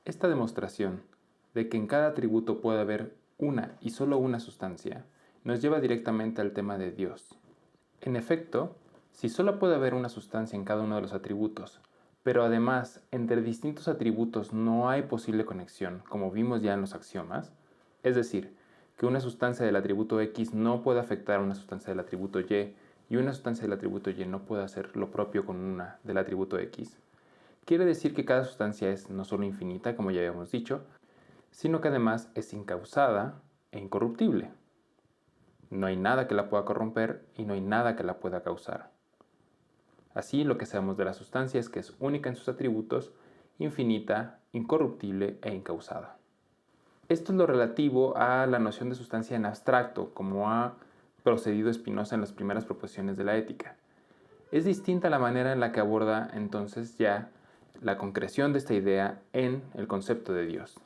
Esta demostración de que en cada atributo puede haber una y solo una sustancia nos lleva directamente al tema de Dios. En efecto, si solo puede haber una sustancia en cada uno de los atributos, pero además entre distintos atributos no hay posible conexión, como vimos ya en los axiomas, es decir, que una sustancia del atributo X no puede afectar a una sustancia del atributo y una sustancia del atributo Y no puede hacer lo propio con una del atributo X, quiere decir que cada sustancia es no solo infinita, como ya habíamos dicho, sino que además es incausada e incorruptible. No hay nada que la pueda corromper y no hay nada que la pueda causar. Así, lo que sabemos de la sustancia es que es única en sus atributos, infinita, incorruptible e incausada. Esto es lo relativo a la noción de sustancia en abstracto, como ha procedido Spinoza en las primeras proposiciones de la ética. Es distinta la manera en la que aborda entonces ya la concreción de esta idea en el concepto de Dios.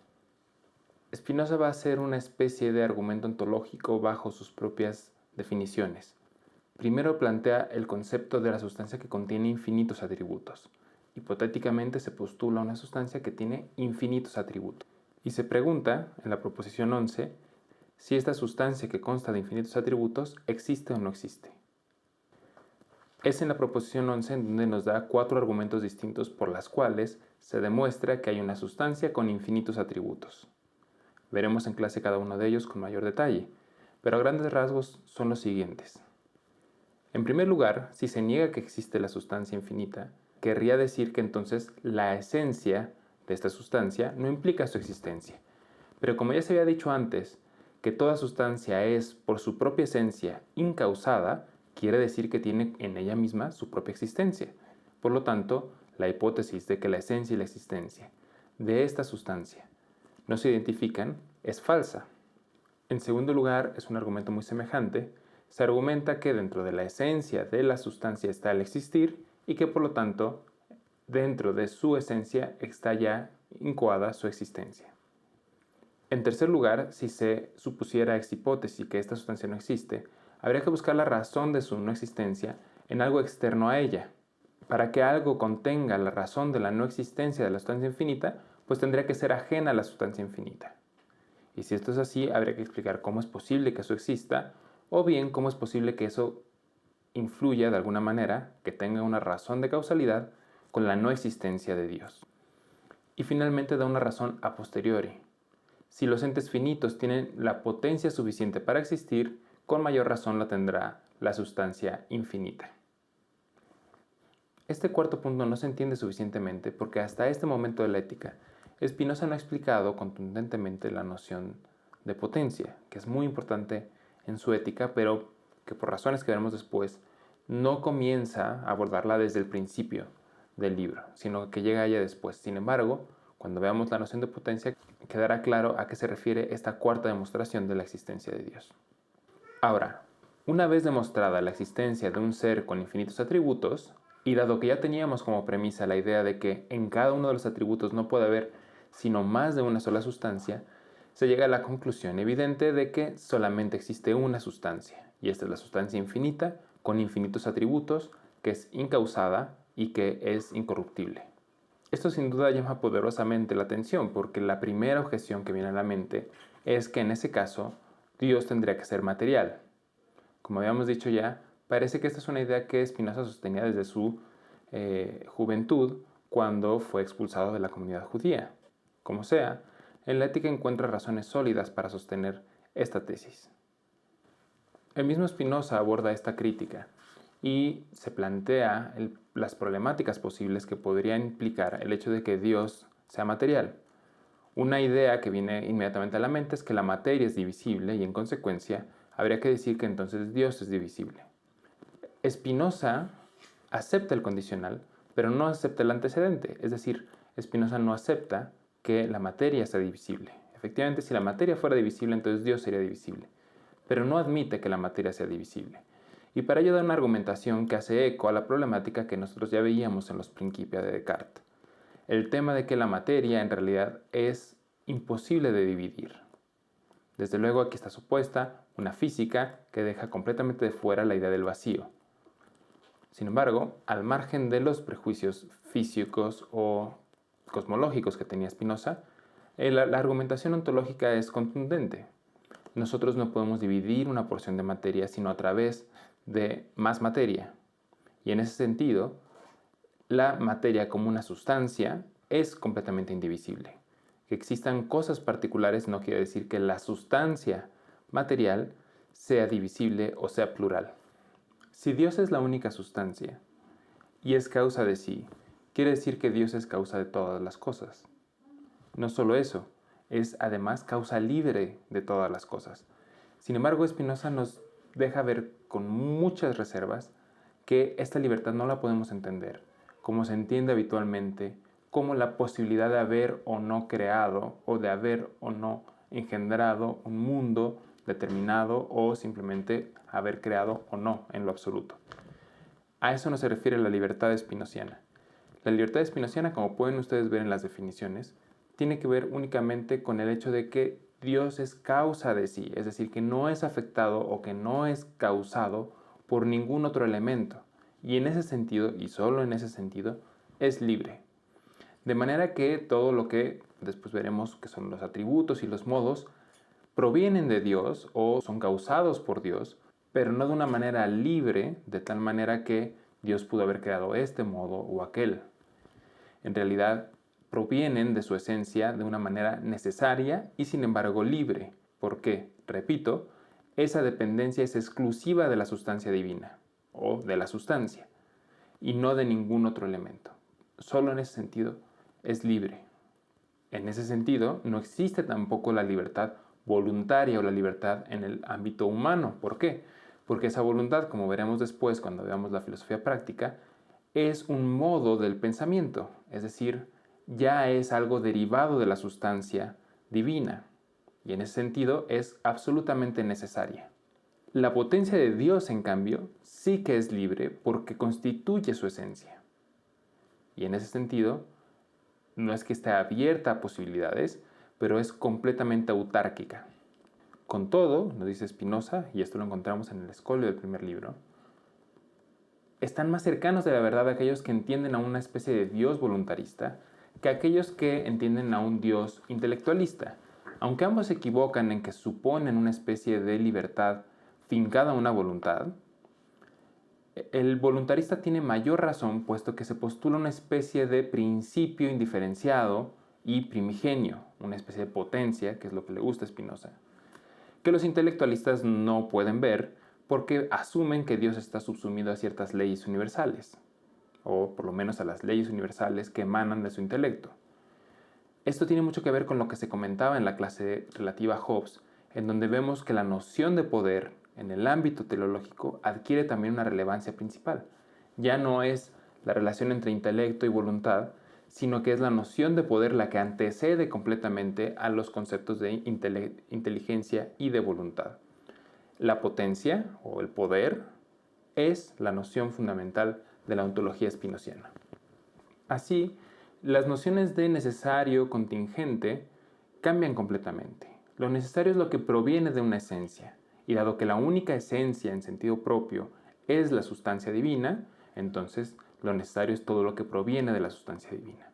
Spinoza va a hacer una especie de argumento ontológico bajo sus propias definiciones. Primero plantea el concepto de la sustancia que contiene infinitos atributos. Hipotéticamente se postula una sustancia que tiene infinitos atributos. Y se pregunta, en la proposición 11, si esta sustancia que consta de infinitos atributos existe o no existe. Es en la proposición 11 en donde nos da 4 argumentos distintos por las cuales se demuestra que hay una sustancia con infinitos atributos. Veremos en clase cada uno de ellos con mayor detalle, pero a grandes rasgos son los siguientes. En primer lugar, si se niega que existe la sustancia infinita, querría decir que entonces la esencia de esta sustancia no implica su existencia. Pero como ya se había dicho antes, que toda sustancia es, por su propia esencia, incausada, quiere decir que tiene en ella misma su propia existencia. Por lo tanto, la hipótesis de que la esencia y la existencia de esta sustancia no se identifican es falsa. En segundo lugar, es un argumento muy semejante. Se argumenta que dentro de la esencia de la sustancia está el existir y que por lo tanto dentro de su esencia está ya incoada su existencia. En tercer lugar, si se supusiera ex hipótesis que esta sustancia no existe, habría que buscar la razón de su no existencia en algo externo a ella. Para que algo contenga la razón de la no existencia de la sustancia infinita, pues tendría que ser ajena a la sustancia infinita. Y si esto es así, habría que explicar cómo es posible que eso exista, o bien cómo es posible que eso influya de alguna manera, que tenga una razón de causalidad con la no existencia de Dios. Y finalmente da una razón a posteriori. Si los entes finitos tienen la potencia suficiente para existir, con mayor razón la tendrá la sustancia infinita. Este cuarto punto no se entiende suficientemente porque hasta este momento de la ética, Spinoza no ha explicado contundentemente la noción de potencia, que es muy importante en su ética, pero que por razones que veremos después, no comienza a abordarla desde el principio del libro, sino que llega a ella después. Sin embargo, cuando veamos la noción de potencia, quedará claro a qué se refiere esta cuarta demostración de la existencia de Dios. Ahora, una vez demostrada la existencia de un ser con infinitos atributos, y dado que ya teníamos como premisa la idea de que en cada uno de los atributos no puede haber sino más de una sola sustancia, se llega a la conclusión evidente de que solamente existe una sustancia, y esta es la sustancia infinita con infinitos atributos, que es incausada y que es incorruptible. Esto sin duda llama poderosamente la atención, porque la primera objeción que viene a la mente es que en ese caso Dios tendría que ser material. Como habíamos dicho ya, parece que esta es una idea que Spinoza sostenía desde su juventud cuando fue expulsado de la comunidad judía. Como sea, en la ética encuentra razones sólidas para sostener esta tesis. El mismo Spinoza aborda esta crítica y se plantea las problemáticas posibles que podría implicar el hecho de que Dios sea material. Una idea que viene inmediatamente a la mente es que la materia es divisible y en consecuencia habría que decir que entonces Dios es divisible. Spinoza acepta el condicional, pero no acepta el antecedente, es decir, Spinoza no acepta que la materia sea divisible. Efectivamente, si la materia fuera divisible, entonces Dios sería divisible, pero no admite que la materia sea divisible. Y para ello da una argumentación que hace eco a la problemática que nosotros ya veíamos en los Principia de Descartes. El tema de que la materia en realidad es imposible de dividir. Desde luego aquí está supuesta una física que deja completamente de fuera la idea del vacío. Sin embargo, al margen de los prejuicios físicos o cosmológicos que tenía Spinoza, la argumentación ontológica es contundente. Nosotros no podemos dividir una porción de materia sino a través de más materia. Y en ese sentido, la materia como una sustancia es completamente indivisible. Que existan cosas particulares no quiere decir que la sustancia material sea divisible o sea plural. Si Dios es la única sustancia y es causa de sí, quiere decir que Dios es causa de todas las cosas. No solo eso, es además causa libre de todas las cosas. Sin embargo, Spinoza nos deja ver con muchas reservas que esta libertad no la podemos entender, como se entiende habitualmente, como la posibilidad de haber o no creado o de haber o no engendrado un mundo determinado o simplemente haber creado o no en lo absoluto. A eso no se refiere la libertad espinociana. La libertad espinociana, como pueden ustedes ver en las definiciones, tiene que ver únicamente con el hecho de que Dios es causa de sí, es decir, que no es afectado o que no es causado por ningún otro elemento. Y en ese sentido, y solo en ese sentido, es libre. De manera que todo lo que después veremos que son los atributos y los modos, provienen de Dios o son causados por Dios, pero no de una manera libre, de tal manera que Dios pudo haber creado este modo o aquel. En realidad, provienen de su esencia de una manera necesaria y sin embargo libre, porque, repito, esa dependencia es exclusiva de la sustancia divina o de la sustancia y no de ningún otro elemento. Solo en ese sentido es libre. En ese sentido, no existe tampoco la libertad voluntaria o la libertad en el ámbito humano. ¿Por qué? Porque esa voluntad, como veremos después cuando veamos la filosofía práctica, es un modo del pensamiento, es decir, ya es algo derivado de la sustancia divina, y en ese sentido es absolutamente necesaria. La potencia de Dios, en cambio, sí que es libre porque constituye su esencia. Y en ese sentido, no es que esté abierta a posibilidades, pero es completamente autárquica. Con todo, nos dice Spinoza, y esto lo encontramos en el escolio del primer libro, están más cercanos de la verdad aquellos que entienden a una especie de Dios voluntarista que aquellos que entienden a un Dios intelectualista. Aunque ambos se equivocan en que suponen una especie de libertad fincada a una voluntad, el voluntarista tiene mayor razón puesto que se postula una especie de principio indiferenciado y primigenio, una especie de potencia, que es lo que le gusta a Spinoza, que los intelectualistas no pueden ver porque asumen que Dios está subsumido a ciertas leyes universales, o por lo menos a las leyes universales que emanan de su intelecto. Esto tiene mucho que ver con lo que se comentaba en la clase relativa a Hobbes, en donde vemos que la noción de poder en el ámbito teleológico adquiere también una relevancia principal. Ya no es la relación entre intelecto y voluntad, sino que es la noción de poder la que antecede completamente a los conceptos de inteligencia y de voluntad. La potencia o el poder es la noción fundamental de la ontología spinociana. Así, las nociones de necesario, contingente, cambian completamente. Lo necesario es lo que proviene de una esencia, y dado que la única esencia en sentido propio es la sustancia divina, entonces lo necesario es todo lo que proviene de la sustancia divina.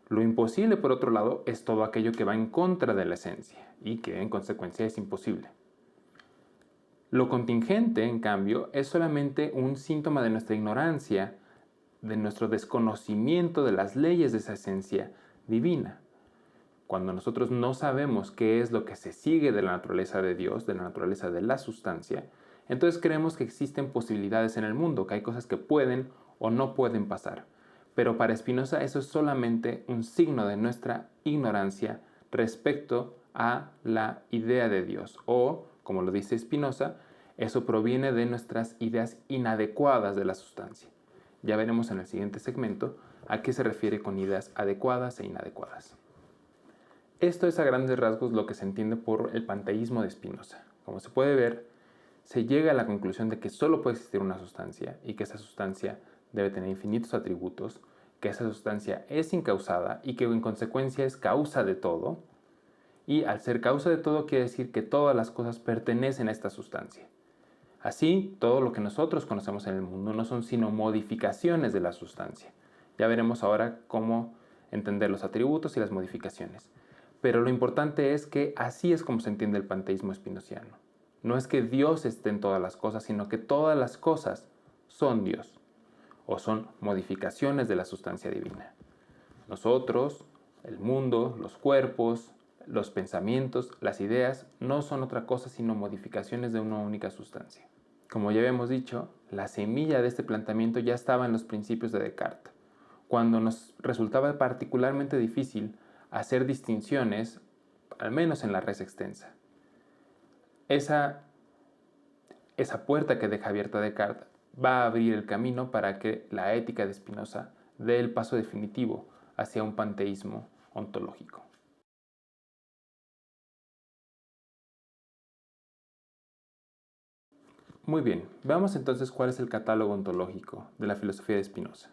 Lo imposible, por otro lado, es todo aquello que va en contra de la esencia, y que en consecuencia es imposible. Lo contingente, en cambio, es solamente un síntoma de nuestra ignorancia, de nuestro desconocimiento de las leyes de esa esencia divina. Cuando nosotros no sabemos qué es lo que se sigue de la naturaleza de Dios, de la naturaleza de la sustancia, entonces creemos que existen posibilidades en el mundo, que hay cosas que pueden o no pueden pasar. Pero para Spinoza eso es solamente un signo de nuestra ignorancia respecto a la idea de Dios. O, como lo dice Spinoza, eso proviene de nuestras ideas inadecuadas de la sustancia. Ya veremos en el siguiente segmento a qué se refiere con ideas adecuadas e inadecuadas. Esto es a grandes rasgos lo que se entiende por el panteísmo de Spinoza. Como se puede ver, se llega a la conclusión de que solo puede existir una sustancia y que esa sustancia debe tener infinitos atributos, que esa sustancia es incausada y que en consecuencia es causa de todo, y al ser causa de todo quiere decir que todas las cosas pertenecen a esta sustancia. Así, todo lo que nosotros conocemos en el mundo no son sino modificaciones de la sustancia. Ya veremos ahora cómo entender los atributos y las modificaciones. Pero lo importante es que así es como se entiende el panteísmo spinoziano. No es que Dios esté en todas las cosas, sino que todas las cosas son Dios, o son modificaciones de la sustancia divina. Nosotros, el mundo, los cuerpos, los pensamientos, las ideas, no son otra cosa sino modificaciones de una única sustancia. Como ya habíamos dicho, la semilla de este planteamiento ya estaba en los principios de Descartes, cuando nos resultaba particularmente difícil hacer distinciones, al menos en la res extensa. Esa puerta que deja abierta Descartes va a abrir el camino para que la ética de Spinoza dé el paso definitivo hacia un panteísmo ontológico. Muy bien, veamos entonces cuál es el catálogo ontológico de la filosofía de Spinoza.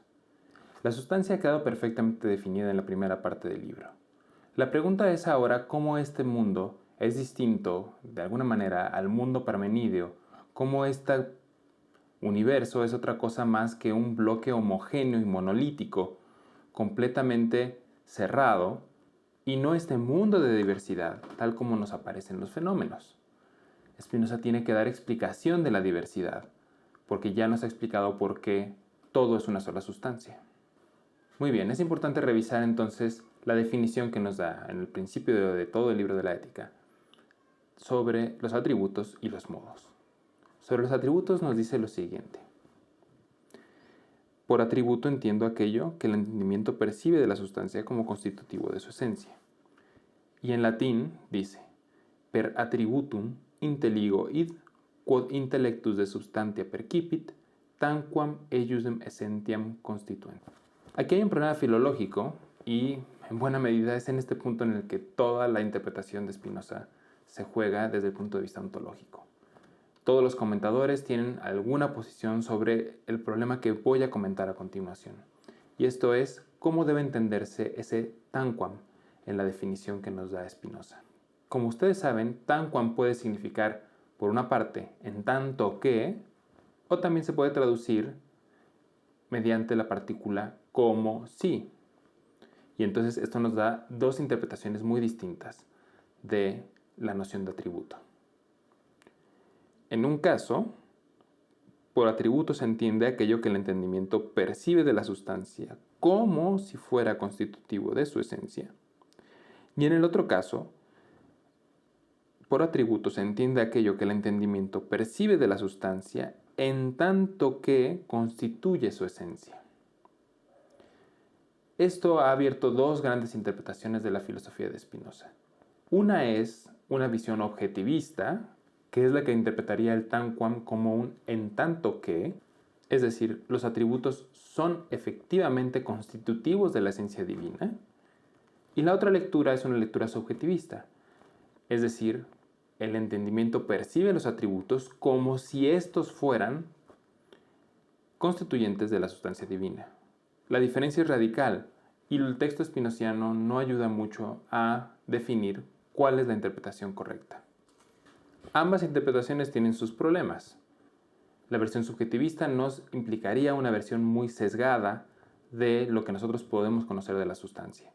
La sustancia ha quedado perfectamente definida en la primera parte del libro. La pregunta es ahora cómo este mundo es distinto, de alguna manera, al mundo parmenídeo, cómo este universo es otra cosa más que un bloque homogéneo y monolítico, completamente cerrado, y no este mundo de diversidad, tal como nos aparecen los fenómenos. Spinoza tiene que dar explicación de la diversidad, porque ya nos ha explicado por qué todo es una sola sustancia. Muy bien, es importante revisar entonces la definición que nos da en el principio de todo el libro de la ética sobre los atributos y los modos. Sobre los atributos nos dice lo siguiente. Por atributo entiendo aquello que el entendimiento percibe de la sustancia como constitutivo de su esencia. Y en latín dice, per attributum intelligo id, quod intellectus de substantia percipit, tanquam ejusem essentiam constituent. Aquí hay un problema filológico y en buena medida es en este punto en el que toda la interpretación de Spinoza se juega desde el punto de vista ontológico. Todos los comentadores tienen alguna posición sobre el problema que voy a comentar a continuación. Y esto es cómo debe entenderse ese tanquam en la definición que nos da Spinoza. Como ustedes saben, tanquam puede significar, por una parte, en tanto que, o también se puede traducir mediante la partícula como si. Y entonces esto nos da dos interpretaciones muy distintas de la noción de atributo. En un caso, por atributo se entiende aquello que el entendimiento percibe de la sustancia como si fuera constitutivo de su esencia. Y en el otro caso, por atributo se entiende aquello que el entendimiento percibe de la sustancia en tanto que constituye su esencia. Esto ha abierto dos grandes interpretaciones de la filosofía de Spinoza. Una es una visión objetivista, que es la que interpretaría el tanquam como un en tanto que, es decir, los atributos son efectivamente constitutivos de la esencia divina. Y la otra lectura es una lectura subjetivista, es decir, el entendimiento percibe los atributos como si estos fueran constituyentes de la sustancia divina. La diferencia es radical y el texto spinoziano no ayuda mucho a definir cuál es la interpretación correcta. Ambas interpretaciones tienen sus problemas. La versión subjetivista nos implicaría una versión muy sesgada de lo que nosotros podemos conocer de la sustancia,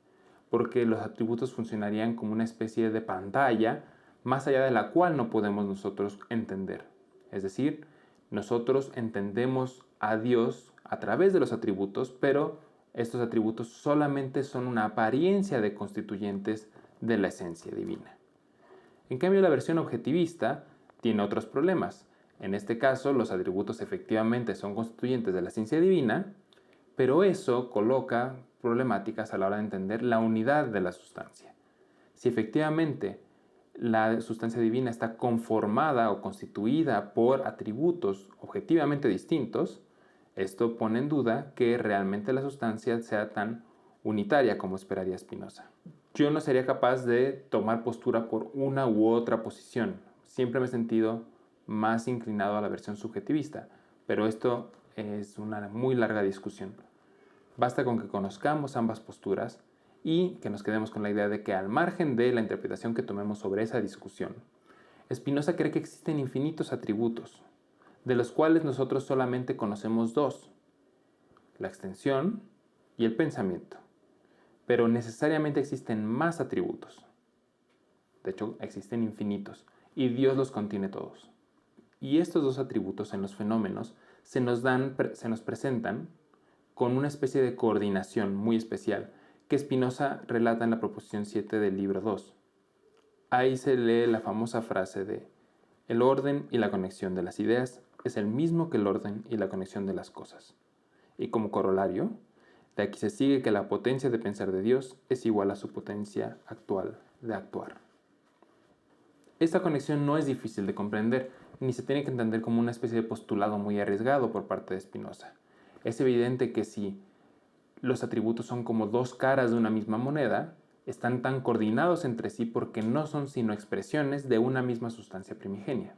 porque los atributos funcionarían como una especie de pantalla más allá de la cual no podemos nosotros entender. Es decir, nosotros entendemos a Dios a través de los atributos, pero estos atributos solamente son una apariencia de constituyentes de la esencia divina. En cambio, la versión objetivista tiene otros problemas. En este caso, los atributos efectivamente son constituyentes de la esencia divina, pero eso coloca problemáticas a la hora de entender la unidad de la sustancia. Si efectivamente la sustancia divina está conformada o constituida por atributos objetivamente distintos, esto pone en duda que realmente la sustancia sea tan unitaria como esperaría Spinoza. Yo no sería capaz de tomar postura por una u otra posición. Siempre me he sentido más inclinado a la versión subjetivista, pero esto es una muy larga discusión. Basta con que conozcamos ambas posturas y que nos quedemos con la idea de que al margen de la interpretación que tomemos sobre esa discusión, Spinoza cree que existen infinitos atributos, de los cuales nosotros solamente conocemos dos, la extensión y el pensamiento. pero necesariamente existen más atributos. De hecho, existen infinitos, y Dios los contiene todos. Y estos dos atributos en los fenómenos se nos presentan con una especie de coordinación muy especial que Spinoza relata en la proposición 7 del libro 2. Ahí se lee la famosa frase de: el orden y la conexión de las ideas es el mismo que el orden y la conexión de las cosas. Y como corolario, de aquí se sigue que la potencia de pensar de Dios es igual a su potencia actual de actuar. Esta conexión no es difícil de comprender, ni se tiene que entender como una especie de postulado muy arriesgado por parte de Spinoza. Es evidente que si los atributos son como dos caras de una misma moneda, están tan coordinados entre sí porque no son sino expresiones de una misma sustancia primigenia.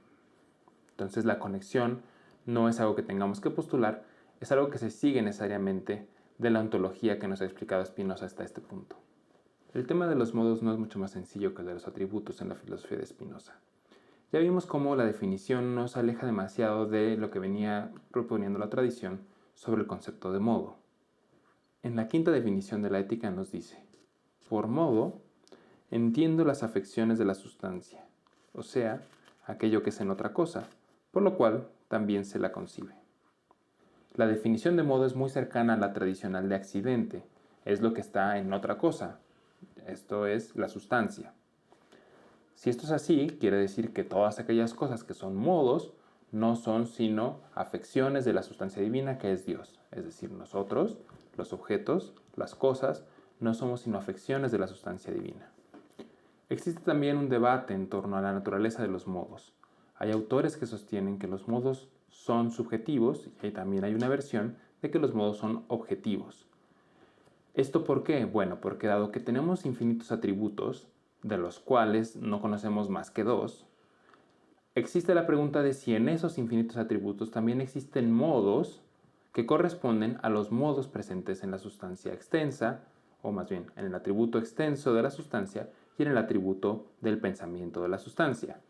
Entonces la conexión no es algo que tengamos que postular, es algo que se sigue necesariamente de la ontología que nos ha explicado Spinoza hasta este punto. El tema de los modos no es mucho más sencillo que el de los atributos en la filosofía de Spinoza. Ya vimos cómo la definición no se aleja demasiado de lo que venía proponiendo la tradición sobre el concepto de modo. En la quinta definición de la ética nos dice: por modo, entiendo las afecciones de la sustancia, o sea, aquello que es en otra cosa, por lo cual también se la concibe. La definición de modo es muy cercana a la tradicional de accidente, es lo que está en otra cosa, esto es la sustancia. Si esto es así, quiere decir que todas aquellas cosas que son modos no son sino afecciones de la sustancia divina que es Dios. Es decir, nosotros, los objetos, las cosas, no somos sino afecciones de la sustancia divina. Existe también un debate en torno a la naturaleza de los modos. Hay autores que sostienen que los modos son subjetivos y también hay una versión de que los modos son objetivos. ¿Esto por qué? Bueno, porque dado que tenemos infinitos atributos, de los cuales no conocemos más que dos, existe la pregunta de si en esos infinitos atributos también existen modos que corresponden a los modos presentes en la sustancia extensa, o más bien en el atributo extenso de la sustancia y en el atributo del pensamiento de la sustancia.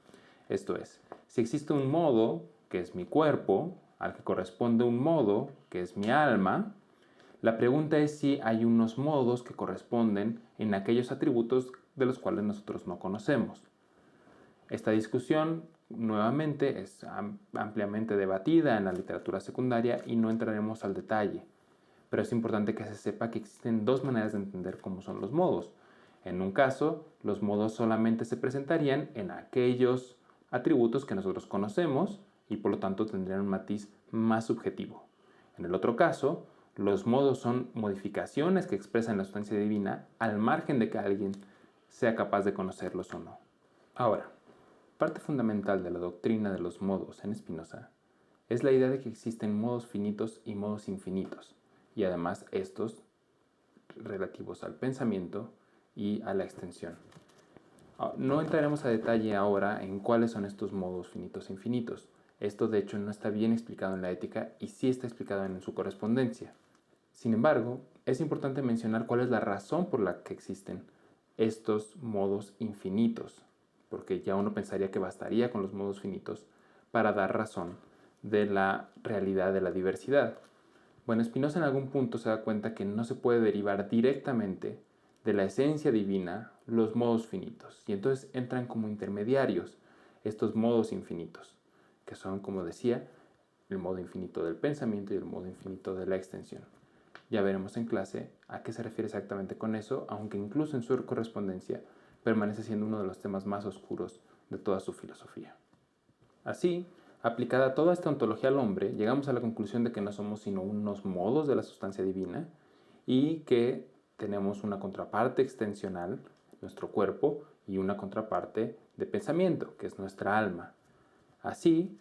Esto es, si existe un modo, que es mi cuerpo, al que corresponde un modo, que es mi alma, la pregunta es si hay unos modos que corresponden en aquellos atributos de los cuales nosotros no conocemos. Esta discusión nuevamente es ampliamente debatida en la literatura secundaria y no entraremos al detalle, pero es importante que se sepa que existen dos maneras de entender cómo son los modos. En un caso, los modos solamente se presentarían en aquellos atributos que nosotros conocemos y por lo tanto tendrían un matiz más subjetivo. En el otro caso, los modos son modificaciones que expresan la sustancia divina al margen de que alguien sea capaz de conocerlos o no. Ahora, parte fundamental de la doctrina de los modos en Spinoza es la idea de que existen modos finitos y modos infinitos, y además estos relativos al pensamiento y a la extensión. No entraremos a detalle ahora en cuáles son estos modos finitos e infinitos. Esto de hecho no está bien explicado en la ética y sí está explicado en su correspondencia. Sin embargo, es importante mencionar cuál es la razón por la que existen estos modos infinitos, porque ya uno pensaría que bastaría con los modos finitos para dar razón de la realidad de la diversidad. Bueno, Spinoza en algún punto se da cuenta que no se puede derivar directamente de la esencia divina los modos finitos, y entonces entran como intermediarios estos modos infinitos, que son, como decía, el modo infinito del pensamiento y el modo infinito de la extensión. Ya veremos en clase a qué se refiere exactamente con eso, aunque incluso en su correspondencia permanece siendo uno de los temas más oscuros de toda su filosofía. Así, aplicada toda esta ontología al hombre, llegamos a la conclusión de que no somos sino unos modos de la sustancia divina y que tenemos una contraparte extensional, nuestro cuerpo, y una contraparte de pensamiento, que es nuestra alma. Así,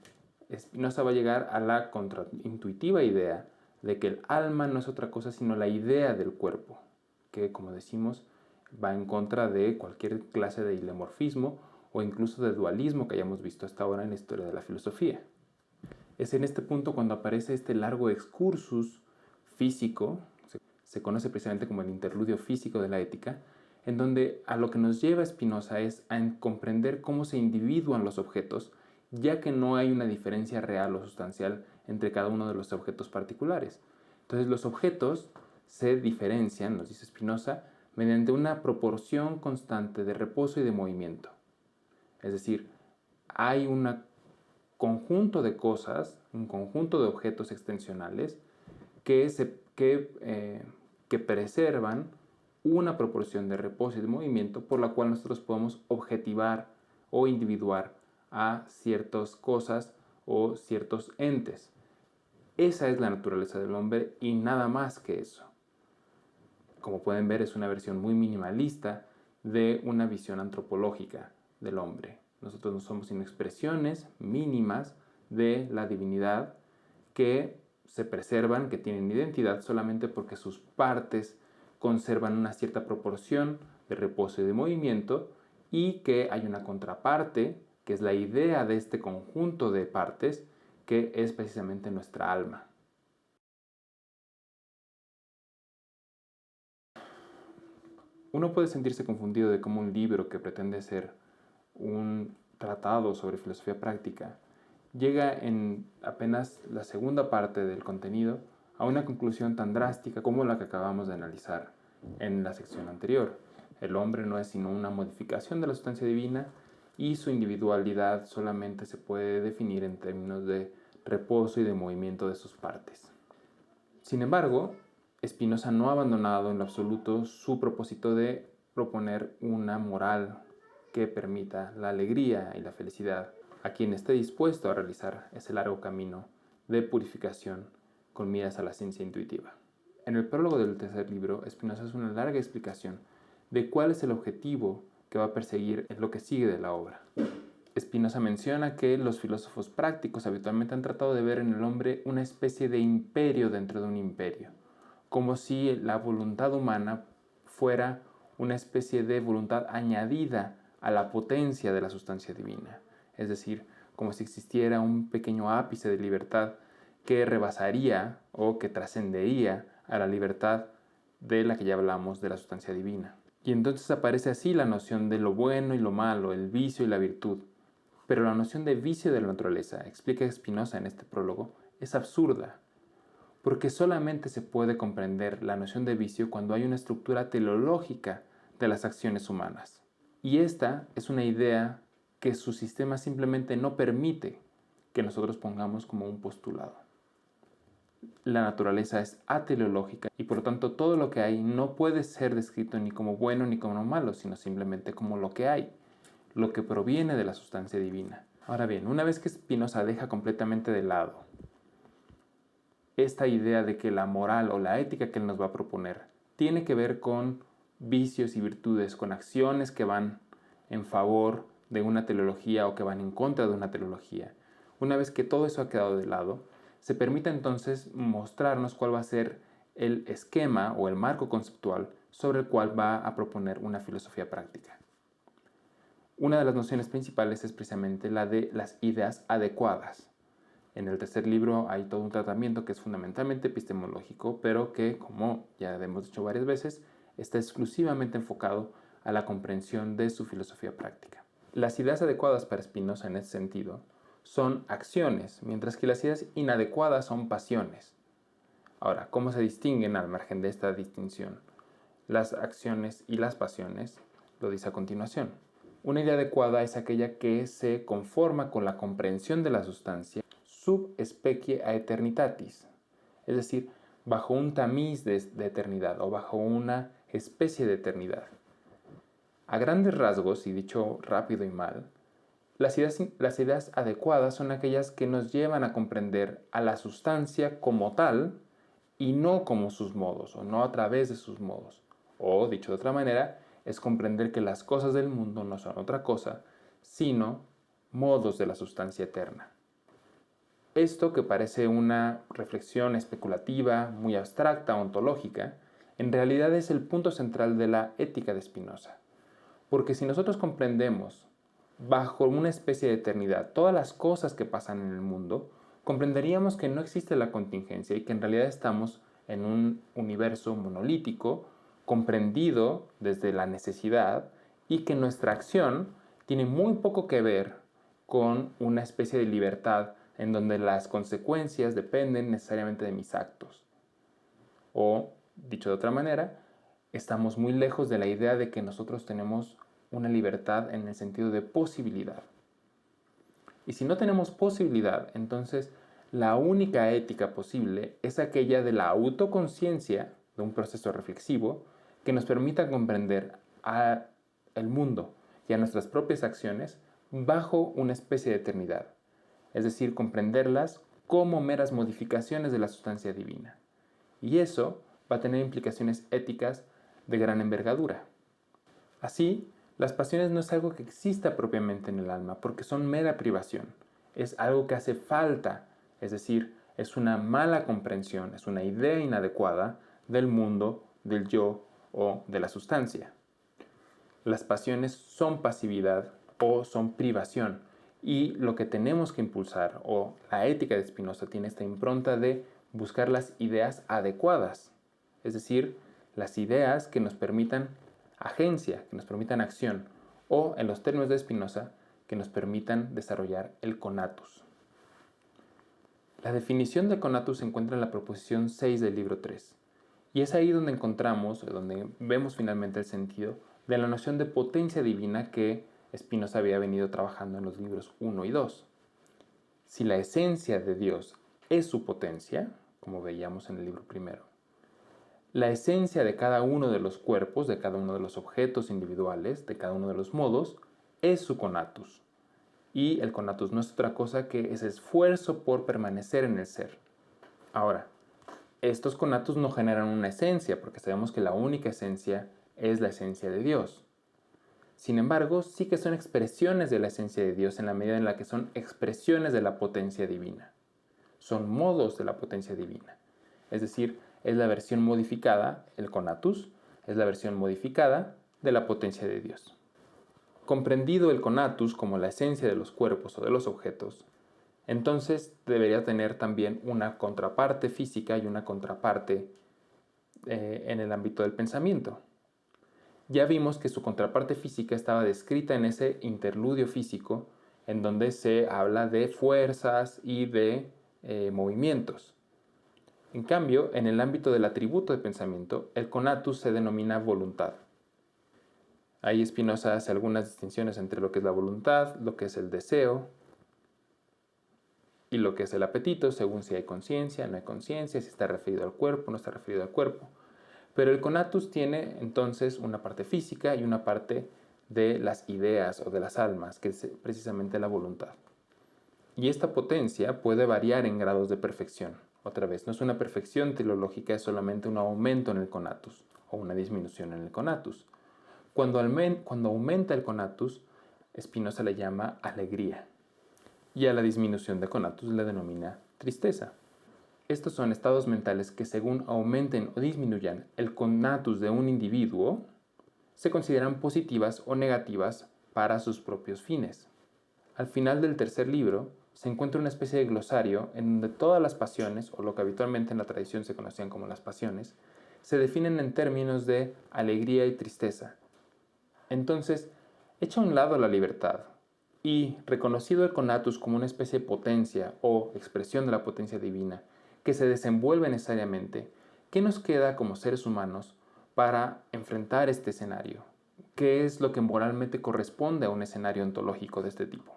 Spinoza va a llegar a la contraintuitiva idea de que el alma no es otra cosa sino la idea del cuerpo, que, como decimos, va en contra de cualquier clase de dilemorfismo o incluso de dualismo que hayamos visto hasta ahora en la historia de la filosofía. Es en este punto cuando aparece este largo excursus físico, se conoce precisamente como el interludio físico de la ética, en donde a lo que nos lleva Spinoza es a comprender cómo se individuan los objetos, ya que no hay una diferencia real o sustancial entre cada uno de los objetos particulares. Entonces los objetos se diferencian, nos dice Spinoza, mediante una proporción constante de reposo y de movimiento. Es decir, hay un conjunto de cosas, un conjunto de objetos extensionales que preservan una proporción de reposo y de movimiento por la cual nosotros podemos objetivar o individuar a ciertas cosas o ciertos entes. Esa es la naturaleza del hombre y nada más que eso. Como pueden ver, es una versión muy minimalista de una visión antropológica del hombre. Nosotros no somos sino expresiones mínimas de la divinidad que se preservan, que tienen identidad solamente porque sus partes conservan una cierta proporción de reposo y de movimiento, y que hay una contraparte, que es la idea de este conjunto de partes, que es precisamente nuestra alma. Uno puede sentirse confundido de cómo un libro que pretende ser un tratado sobre filosofía práctica llega en apenas la segunda parte del contenido a una conclusión tan drástica como la que acabamos de analizar en la sección anterior. El hombre no es sino una modificación de la sustancia divina y su individualidad solamente se puede definir en términos de reposo y de movimiento de sus partes. Sin embargo, Spinoza no ha abandonado en lo absoluto su propósito de proponer una moral que permita la alegría y la felicidad a quien esté dispuesto a realizar ese largo camino de purificación con miras a la ciencia intuitiva. En el prólogo del tercer libro, Spinoza hace una larga explicación de cuál es el objetivo que va a perseguir en lo que sigue de la obra. Spinoza menciona que los filósofos prácticos habitualmente han tratado de ver en el hombre una especie de imperio dentro de un imperio, como si la voluntad humana fuera una especie de voluntad añadida a la potencia de la sustancia divina, es decir, como si existiera un pequeño ápice de libertad que rebasaría o que trascendería a la libertad de la que ya hablamos de la sustancia divina. Y entonces aparece así la noción de lo bueno y lo malo, el vicio y la virtud. Pero la noción de vicio de la naturaleza, explica Spinoza en este prólogo, es absurda, porque solamente se puede comprender la noción de vicio cuando hay una estructura teleológica de las acciones humanas. Y esta es una idea que su sistema simplemente no permite que nosotros pongamos como un postulado. La naturaleza es ateleológica y por lo tanto todo lo que hay no puede ser descrito ni como bueno ni como malo, sino simplemente como lo que hay, lo que proviene de la sustancia divina. Ahora bien, una vez que Spinoza deja completamente de lado esta idea de que la moral o la ética que él nos va a proponer tiene que ver con vicios y virtudes, con acciones que van en favor de una teleología o que van en contra de una teleología. Una vez que todo eso ha quedado de lado, se permite entonces mostrarnos cuál va a ser el esquema o el marco conceptual sobre el cual va a proponer una filosofía práctica. Una de las nociones principales es precisamente la de las ideas adecuadas. En el tercer libro hay todo un tratamiento que es fundamentalmente epistemológico, pero que, como ya hemos dicho varias veces, está exclusivamente enfocado a la comprensión de su filosofía práctica. Las ideas adecuadas para Spinoza en ese sentido son acciones, mientras que las ideas inadecuadas son pasiones. Ahora, ¿cómo se distinguen al margen de esta distinción las acciones y las pasiones? Lo dice a continuación. Una idea adecuada es aquella que se conforma con la comprensión de la sustancia sub specie aeternitatis, es decir, bajo un tamiz de eternidad o bajo una especie de eternidad. A grandes rasgos, y dicho rápido y mal, las ideas adecuadas son aquellas que nos llevan a comprender a la sustancia como tal y no como sus modos, o no a través de sus modos. O, dicho de otra manera, es comprender que las cosas del mundo no son otra cosa, sino modos de la sustancia eterna. Esto, que parece una reflexión especulativa, muy abstracta, ontológica, en realidad es el punto central de la ética de Spinoza. Porque si nosotros comprendemos bajo una especie de eternidad todas las cosas que pasan en el mundo, comprenderíamos que no existe la contingencia y que en realidad estamos en un universo monolítico, comprendido desde la necesidad, y que nuestra acción tiene muy poco que ver con una especie de libertad en donde las consecuencias dependen necesariamente de mis actos. O, dicho de otra manera, estamos muy lejos de la idea de que nosotros tenemos una libertad en el sentido de posibilidad. Y si no tenemos posibilidad, entonces la única ética posible es aquella de la autoconciencia, de un proceso reflexivo, que nos permita comprender al mundo y a nuestras propias acciones bajo una especie de eternidad, es decir, comprenderlas como meras modificaciones de la sustancia divina. Y eso va a tener implicaciones éticas de gran envergadura. Así, las pasiones no es algo que exista propiamente en el alma, porque son mera privación. Es algo que hace falta, es decir, es una mala comprensión, es una idea inadecuada del mundo, del yo o de la sustancia. Las pasiones son pasividad o son privación, y lo que tenemos que impulsar, o la ética de Spinoza tiene esta impronta de buscar las ideas adecuadas, es decir, las ideas que nos permitan agencia, que nos permitan acción, o en los términos de Spinoza, que nos permitan desarrollar el conatus. La definición de conatus se encuentra en la proposición 6 del libro 3, y es ahí donde encontramos, donde vemos finalmente el sentido de la noción de potencia divina que Spinoza había venido trabajando en los libros 1 y 2. Si la esencia de Dios es su potencia, como veíamos en el libro primero, la esencia de cada uno de los cuerpos, de cada uno de los objetos individuales, de cada uno de los modos, es su conatus. Y el conatus no es otra cosa que ese esfuerzo por permanecer en el ser. Ahora, estos conatus no generan una esencia, porque sabemos que la única esencia es la esencia de Dios. Sin embargo, sí que son expresiones de la esencia de Dios en la medida en la que son expresiones de la potencia divina. Son modos de la potencia divina. Es decir, es la versión modificada, el conatus, es la versión modificada de la potencia de Dios. Comprendido el conatus como la esencia de los cuerpos o de los objetos, entonces debería tener también una contraparte física y una contraparte en el ámbito del pensamiento. Ya vimos que su contraparte física estaba descrita en ese interludio físico en donde se habla de fuerzas y de movimientos. En cambio, en el ámbito del atributo de pensamiento, el conatus se denomina voluntad. Ahí Spinoza hace algunas distinciones entre lo que es la voluntad, lo que es el deseo y lo que es el apetito, según si hay conciencia, no hay conciencia, si está referido al cuerpo, no está referido al cuerpo. Pero el conatus tiene entonces una parte física y una parte de las ideas o de las almas, que es precisamente la voluntad. Y esta potencia puede variar en grados de perfección. Otra vez, no es una perfección teleológica, es solamente un aumento en el conatus o una disminución en el conatus. Cuando aumenta el conatus, Spinoza le llama alegría. Y a la disminución de conatus le denomina tristeza. Estos son estados mentales que, según aumenten o disminuyan el conatus de un individuo, se consideran positivas o negativas para sus propios fines. Al final del tercer libro se encuentra una especie de glosario en donde todas las pasiones, o lo que habitualmente en la tradición se conocían como las pasiones, se definen en términos de alegría y tristeza. Entonces, hecha a un lado la libertad y reconocido el conatus como una especie de potencia o expresión de la potencia divina que se desenvuelve necesariamente, ¿qué nos queda como seres humanos para enfrentar este escenario? ¿Qué es lo que moralmente corresponde a un escenario ontológico de este tipo?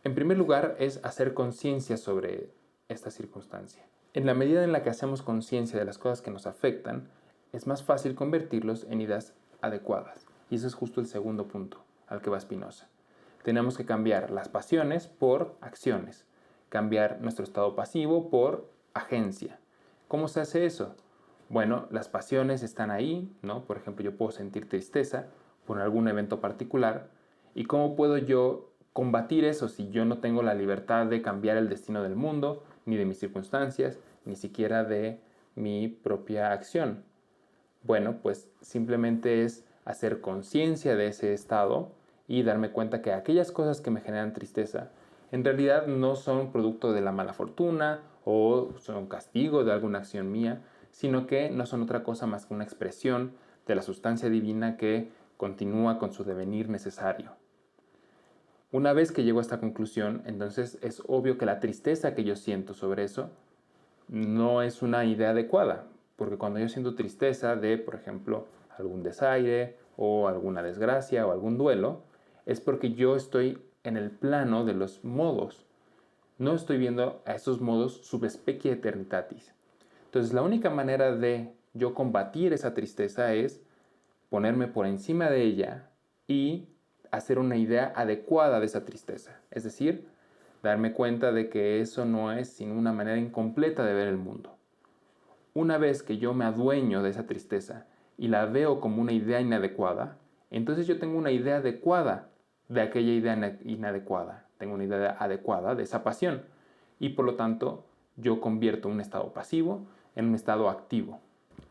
En primer lugar, es hacer conciencia sobre esta circunstancia. En la medida en la que hacemos conciencia de las cosas que nos afectan, es más fácil convertirlos en ideas adecuadas. Y ese es justo el segundo punto al que va Spinoza. Tenemos que cambiar las pasiones por acciones, cambiar nuestro estado pasivo por agencia. ¿Cómo se hace eso? Bueno, las pasiones están ahí, ¿no? Por ejemplo, yo puedo sentir tristeza por algún evento particular. ¿Y cómo puedo yo combatir eso si yo no tengo la libertad de cambiar el destino del mundo, ni de mis circunstancias, ni siquiera de mi propia acción? Bueno, pues simplemente es hacer conciencia de ese estado y darme cuenta que aquellas cosas que me generan tristeza en realidad no son producto de la mala fortuna o son castigo de alguna acción mía, sino que no son otra cosa más que una expresión de la sustancia divina que continúa con su devenir necesario. Una vez que llego a esta conclusión, entonces es obvio que la tristeza que yo siento sobre eso no es una idea adecuada, porque cuando yo siento tristeza de, por ejemplo, algún desaire o alguna desgracia o algún duelo, es porque yo estoy en el plano de los modos. No estoy viendo a esos modos sub specie eternitatis. Entonces la única manera de yo combatir esa tristeza es ponerme por encima de ella y hacer una idea adecuada de esa tristeza. Es decir, darme cuenta de que eso no es sino una manera incompleta de ver el mundo. Una vez que yo me adueño de esa tristeza y la veo como una idea inadecuada, entonces yo tengo una idea adecuada de aquella idea inadecuada. Tengo una idea adecuada de esa pasión. Y por lo tanto, yo convierto un estado pasivo en un estado activo.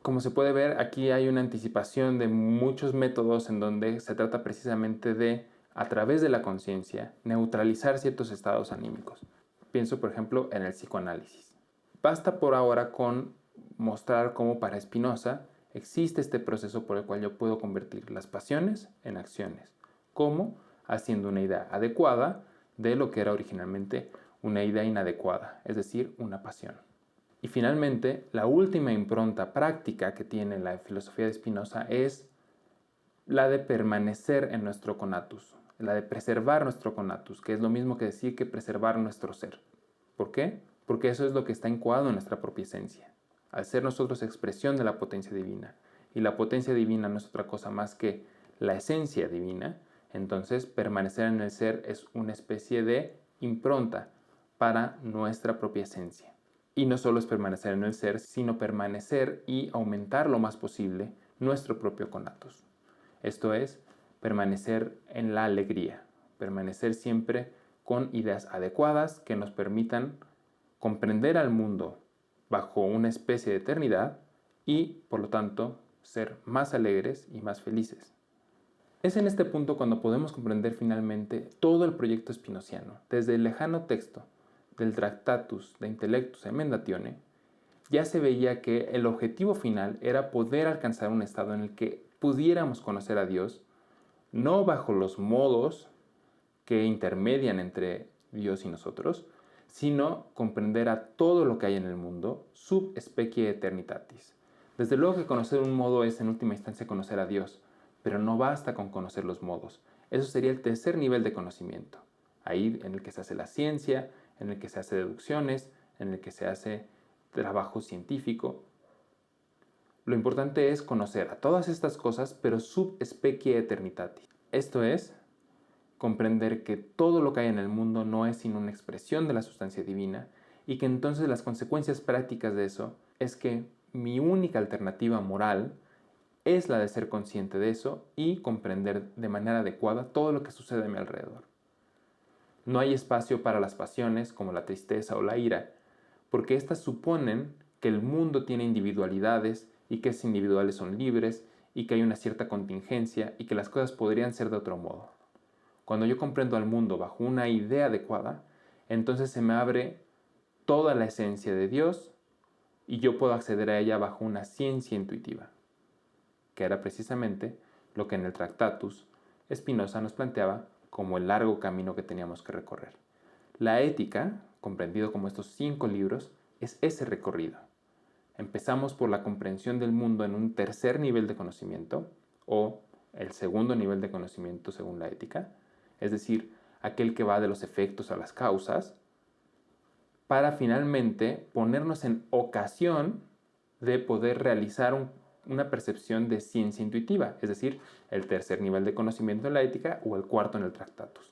Como se puede ver, aquí hay una anticipación de muchos métodos en donde se trata precisamente de, a través de la conciencia, neutralizar ciertos estados anímicos. Pienso, por ejemplo, en el psicoanálisis. Basta por ahora con mostrar cómo para Spinoza existe este proceso por el cual yo puedo convertir las pasiones en acciones. ¿Cómo? Haciendo una idea adecuada de lo que era originalmente una idea inadecuada, es decir, una pasión. Y finalmente, la última impronta práctica que tiene la filosofía de Spinoza es la de permanecer en nuestro conatus, la de preservar nuestro conatus, que es lo mismo que decir que preservar nuestro ser. ¿Por qué? Porque eso es lo que está encuadrado en nuestra propia esencia. Al ser nosotros expresión de la potencia divina, y la potencia divina no es otra cosa más que la esencia divina, entonces permanecer en el ser es una especie de impronta para nuestra propia esencia. Y no solo es permanecer en el ser, sino permanecer y aumentar lo más posible nuestro propio conatus. Esto es, permanecer en la alegría, permanecer siempre con ideas adecuadas que nos permitan comprender al mundo bajo una especie de eternidad y, por lo tanto, ser más alegres y más felices. Es en este punto cuando podemos comprender finalmente todo el proyecto spinoziano, desde el lejano texto del Tractatus de Intellectus Emendatione, ya se veía que el objetivo final era poder alcanzar un estado en el que pudiéramos conocer a Dios, no bajo los modos que intermedian entre Dios y nosotros, sino comprender a todo lo que hay en el mundo sub specie eternitatis. Desde luego que conocer un modo es en última instancia conocer a Dios, pero no basta con conocer los modos. Eso sería el tercer nivel de conocimiento. Ahí en el que se hace la ciencia, en el que se hace deducciones, en el que se hace trabajo científico. Lo importante es conocer a todas estas cosas, pero sub specie eternitatis. Esto es, comprender que todo lo que hay en el mundo no es sino una expresión de la sustancia divina y que entonces las consecuencias prácticas de eso es que mi única alternativa moral es la de ser consciente de eso y comprender de manera adecuada todo lo que sucede a mi alrededor. No hay espacio para las pasiones como la tristeza o la ira, porque éstas suponen que el mundo tiene individualidades y que esas individuales son libres y que hay una cierta contingencia y que las cosas podrían ser de otro modo. Cuando yo comprendo al mundo bajo una idea adecuada, entonces se me abre toda la esencia de Dios y yo puedo acceder a ella bajo una ciencia intuitiva, que era precisamente lo que en el Tractatus Spinoza nos planteaba como el largo camino que teníamos que recorrer. La ética, comprendido como estos 5 libros, es ese recorrido. Empezamos por la comprensión del mundo en un tercer nivel de conocimiento, o el segundo nivel de conocimiento según la ética, es decir, aquel que va de los efectos a las causas, para finalmente ponernos en ocasión de poder realizar una percepción de ciencia intuitiva, es decir, el tercer nivel de conocimiento en la ética o el cuarto en el Tractatus.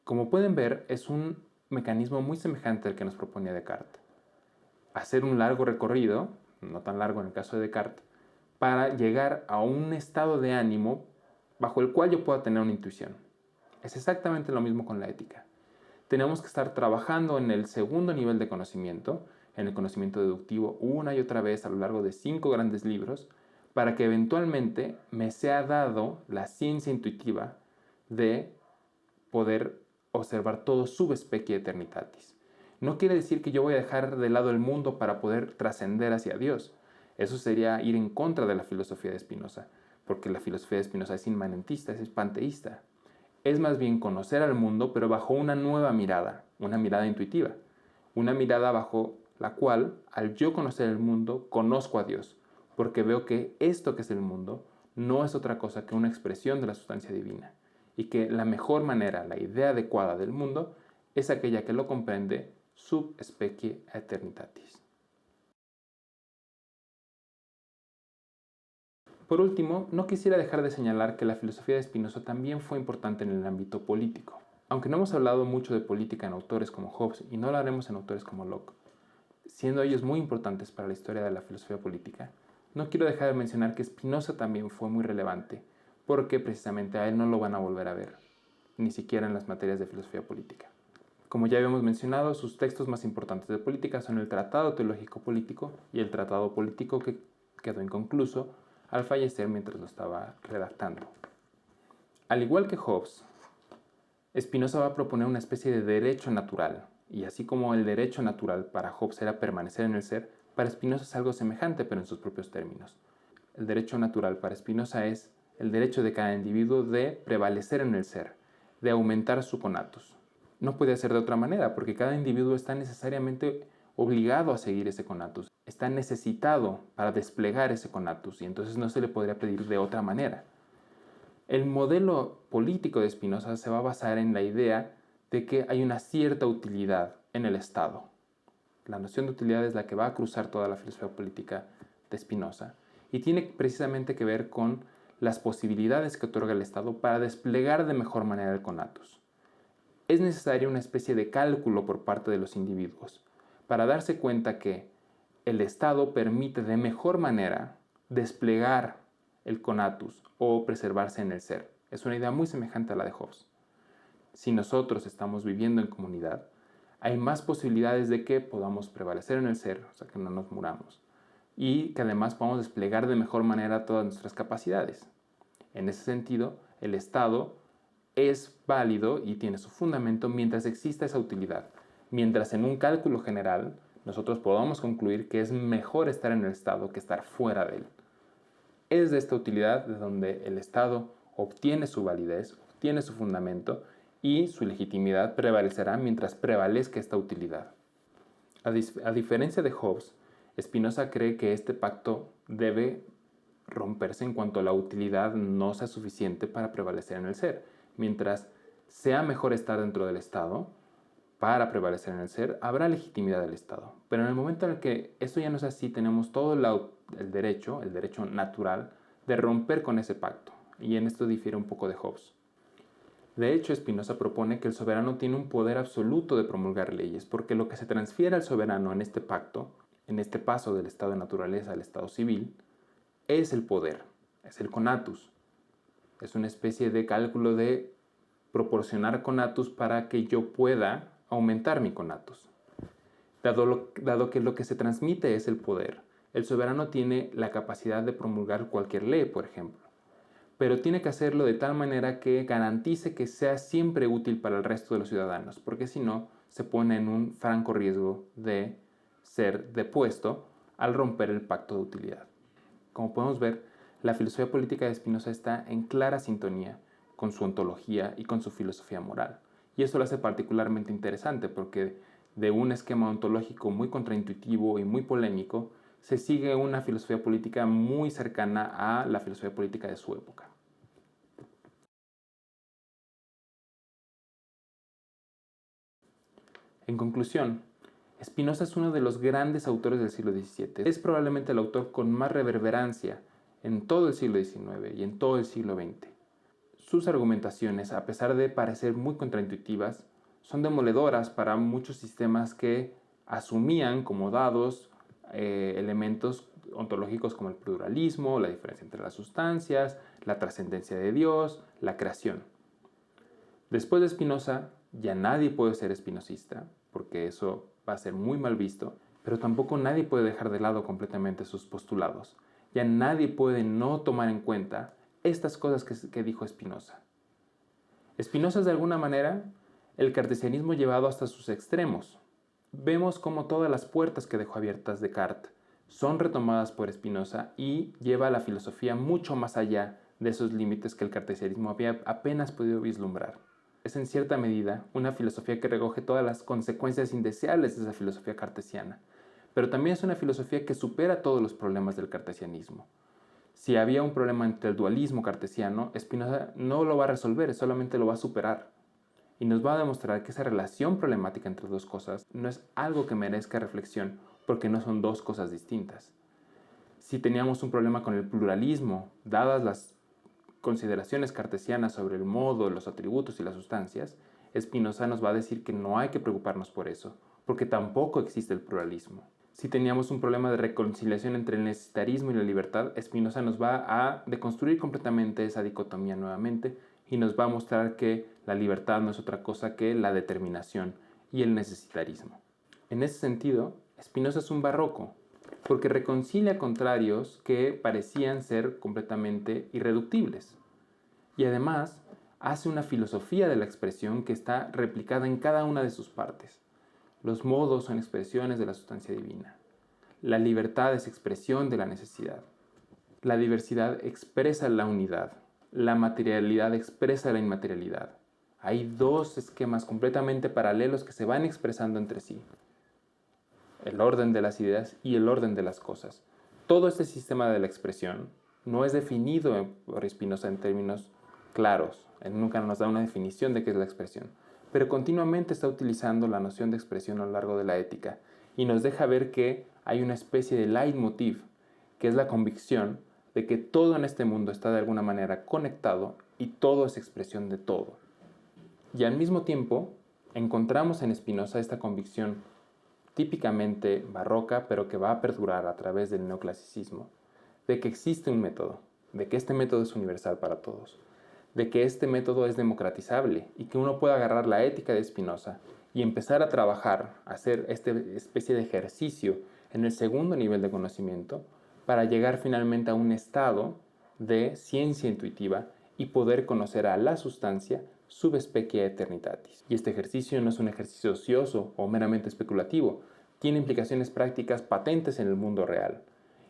Como pueden ver, es un mecanismo muy semejante al que nos proponía Descartes. Hacer un largo recorrido, no tan largo en el caso de Descartes, para llegar a un estado de ánimo bajo el cual yo pueda tener una intuición. Es exactamente lo mismo con la ética. Tenemos que estar trabajando en el segundo nivel de conocimiento, en el conocimiento deductivo, una y otra vez a lo largo de 5 grandes libros, para que eventualmente me sea dado la ciencia intuitiva de poder observar todo sub specie eternitatis. No quiere decir que yo voy a dejar de lado el mundo para poder trascender hacia Dios. Eso sería ir en contra de la filosofía de Spinoza, porque la filosofía de Spinoza es inmanentista, es panteísta. Es más bien conocer al mundo, pero bajo una nueva mirada, una mirada intuitiva, una mirada bajo la cual, al yo conocer el mundo, conozco a Dios, porque veo que esto que es el mundo no es otra cosa que una expresión de la sustancia divina, y que la mejor manera, la idea adecuada del mundo, es aquella que lo comprende sub specie aeternitatis. Por último, no quisiera dejar de señalar que la filosofía de Spinoza también fue importante en el ámbito político. Aunque no hemos hablado mucho de política en autores como Hobbes y no lo haremos en autores como Locke, siendo ellos muy importantes para la historia de la filosofía política, no quiero dejar de mencionar que Spinoza también fue muy relevante, porque precisamente a él no lo van a volver a ver, ni siquiera en las materias de filosofía política. Como ya habíamos mencionado, sus textos más importantes de política son el Tratado Teológico Político y el Tratado Político, que quedó inconcluso al fallecer mientras lo estaba redactando. Al igual que Hobbes, Spinoza va a proponer una especie de derecho natural, y así como el derecho natural para Hobbes era permanecer en el ser, para Spinoza es algo semejante, pero en sus propios términos. El derecho natural para Spinoza es el derecho de cada individuo de prevalecer en el ser, de aumentar su conatus. No puede ser de otra manera, porque cada individuo está necesariamente obligado a seguir ese conatus, está necesitado para desplegar ese conatus, y entonces no se le podría pedir de otra manera. El modelo político de Spinoza se va a basar en la idea de que hay una cierta utilidad en el Estado. La noción de utilidad es la que va a cruzar toda la filosofía política de Spinoza y tiene precisamente que ver con las posibilidades que otorga el Estado para desplegar de mejor manera el conatus. Es necesaria una especie de cálculo por parte de los individuos para darse cuenta que el Estado permite de mejor manera desplegar el conatus o preservarse en el ser. Es una idea muy semejante a la de Hobbes. Si nosotros estamos viviendo en comunidad, hay más posibilidades de que podamos prevalecer en el ser, o sea, que no nos muramos, y que además podamos desplegar de mejor manera todas nuestras capacidades. En ese sentido, el Estado es válido y tiene su fundamento mientras exista esa utilidad. Mientras en un cálculo general nosotros podamos concluir que es mejor estar en el Estado que estar fuera de él. Es de esta utilidad de donde el Estado obtiene su validez, obtiene su fundamento y su legitimidad prevalecerá mientras prevalezca esta utilidad. A diferencia de Hobbes, Spinoza cree que este pacto debe romperse en cuanto la utilidad no sea suficiente para prevalecer en el ser. Mientras sea mejor estar dentro del Estado para prevalecer en el ser, habrá legitimidad del Estado. Pero en el momento en el que esto ya no es así, tenemos todo el derecho natural, de romper con ese pacto. Y en esto difiere un poco de Hobbes. De hecho, Spinoza propone que el soberano tiene un poder absoluto de promulgar leyes, porque lo que se transfiere al soberano en este pacto, en este paso del estado de naturaleza al estado civil, es el poder, es el conatus. Es una especie de cálculo de proporcionar conatus para que yo pueda aumentar mi conatus. Dado que lo que se transmite es el poder, el soberano tiene la capacidad de promulgar cualquier ley, por ejemplo, pero tiene que hacerlo de tal manera que garantice que sea siempre útil para el resto de los ciudadanos, porque si no, se pone en un franco riesgo de ser depuesto al romper el pacto de utilidad. Como podemos ver, la filosofía política de Spinoza está en clara sintonía con su ontología y con su filosofía moral. Y eso lo hace particularmente interesante porque de un esquema ontológico muy contraintuitivo y muy polémico, se sigue una filosofía política muy cercana a la filosofía política de su época. En conclusión, Spinoza es uno de los grandes autores del siglo XVII. Es probablemente el autor con más reverberancia en todo el siglo XIX y en todo el siglo XX. Sus argumentaciones, a pesar de parecer muy contraintuitivas, son demoledoras para muchos sistemas que asumían como dados elementos ontológicos como el pluralismo, la diferencia entre las sustancias, la trascendencia de Dios, la creación. Después de Spinoza, ya nadie puede ser espinosista, porque eso va a ser muy mal visto, pero tampoco nadie puede dejar de lado completamente sus postulados. Ya nadie puede no tomar en cuenta estas cosas que dijo Spinoza. Spinoza es de alguna manera el cartesianismo llevado hasta sus extremos. Vemos cómo todas las puertas que dejó abiertas Descartes son retomadas por Spinoza y lleva a la filosofía mucho más allá de esos límites que el cartesianismo había apenas podido vislumbrar. Es en cierta medida una filosofía que recoge todas las consecuencias indeseables de esa filosofía cartesiana, pero también es una filosofía que supera todos los problemas del cartesianismo. Si había un problema entre el dualismo cartesiano, Spinoza no lo va a resolver, solamente lo va a superar. Y nos va a demostrar que esa relación problemática entre dos cosas no es algo que merezca reflexión, porque no son dos cosas distintas. Si teníamos un problema con el pluralismo, dadas las consideraciones cartesianas sobre el modo, los atributos y las sustancias, Spinoza nos va a decir que no hay que preocuparnos por eso, porque tampoco existe el pluralismo. Si teníamos un problema de reconciliación entre el necesitarismo y la libertad, Spinoza nos va a deconstruir completamente esa dicotomía nuevamente y nos va a mostrar que la libertad no es otra cosa que la determinación y el necesitarismo. En ese sentido, Spinoza es un barroco, porque reconcilia contrarios que parecían ser completamente irreductibles. Y además hace una filosofía de la expresión que está replicada en cada una de sus partes. Los modos son expresiones de la sustancia divina. La libertad es expresión de la necesidad. La diversidad expresa la unidad. La materialidad expresa la inmaterialidad. Hay dos esquemas completamente paralelos que se van expresando entre sí. El orden de las ideas y el orden de las cosas. Todo este sistema de la expresión no es definido por Spinoza en términos claros. Él nunca nos da una definición de qué es la expresión, pero continuamente está utilizando la noción de expresión a lo largo de la ética y nos deja ver que hay una especie de leitmotiv, que es la convicción de que todo en este mundo está de alguna manera conectado y todo es expresión de todo. Y al mismo tiempo, encontramos en Spinoza esta convicción típicamente barroca, pero que va a perdurar a través del neoclasicismo, de que existe un método, de que este método es universal para todos, de que este método es democratizable y que uno puede agarrar la ética de Spinoza y empezar a trabajar, a hacer esta especie de ejercicio en el segundo nivel de conocimiento para llegar finalmente a un estado de ciencia intuitiva y poder conocer a la sustancia sub specia eternitatis. Y este ejercicio no es un ejercicio ocioso o meramente especulativo, tiene implicaciones prácticas patentes en el mundo real.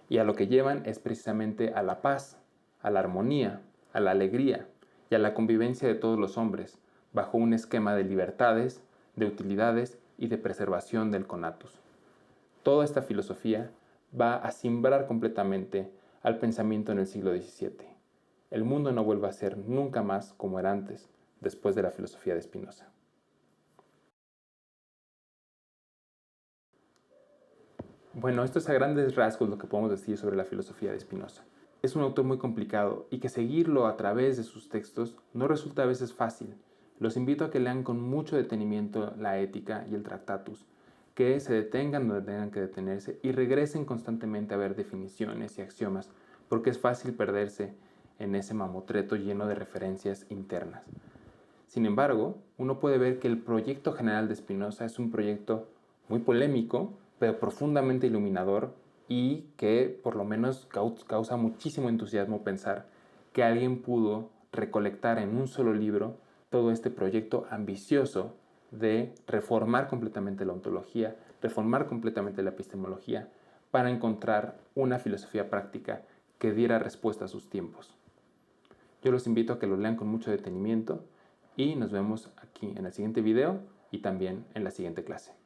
Y a lo que llevan es precisamente a la paz, a la armonía, a la alegría y a la convivencia de todos los hombres, bajo un esquema de libertades, de utilidades y de preservación del conatus. Toda esta filosofía va a simbrar completamente al pensamiento en el siglo XVII. El mundo no vuelve a ser nunca más como era antes, después de la filosofía de Spinoza. Bueno, esto es a grandes rasgos lo que podemos decir sobre la filosofía de Spinoza. Es un autor muy complicado y que seguirlo a través de sus textos no resulta a veces fácil. Los invito a que lean con mucho detenimiento la Ética y el Tractatus, que se detengan donde tengan que detenerse y regresen constantemente a ver definiciones y axiomas, porque es fácil perderse en ese mamotreto lleno de referencias internas. Sin embargo, uno puede ver que el proyecto general de Spinoza es un proyecto muy polémico, pero profundamente iluminador y que por lo menos causa muchísimo entusiasmo pensar que alguien pudo recolectar en un solo libro todo este proyecto ambicioso de reformar completamente la ontología, reformar completamente la epistemología, para encontrar una filosofía práctica que diera respuesta a sus tiempos. Yo los invito a que lo lean con mucho detenimiento y nos vemos aquí en el siguiente video y también en la siguiente clase.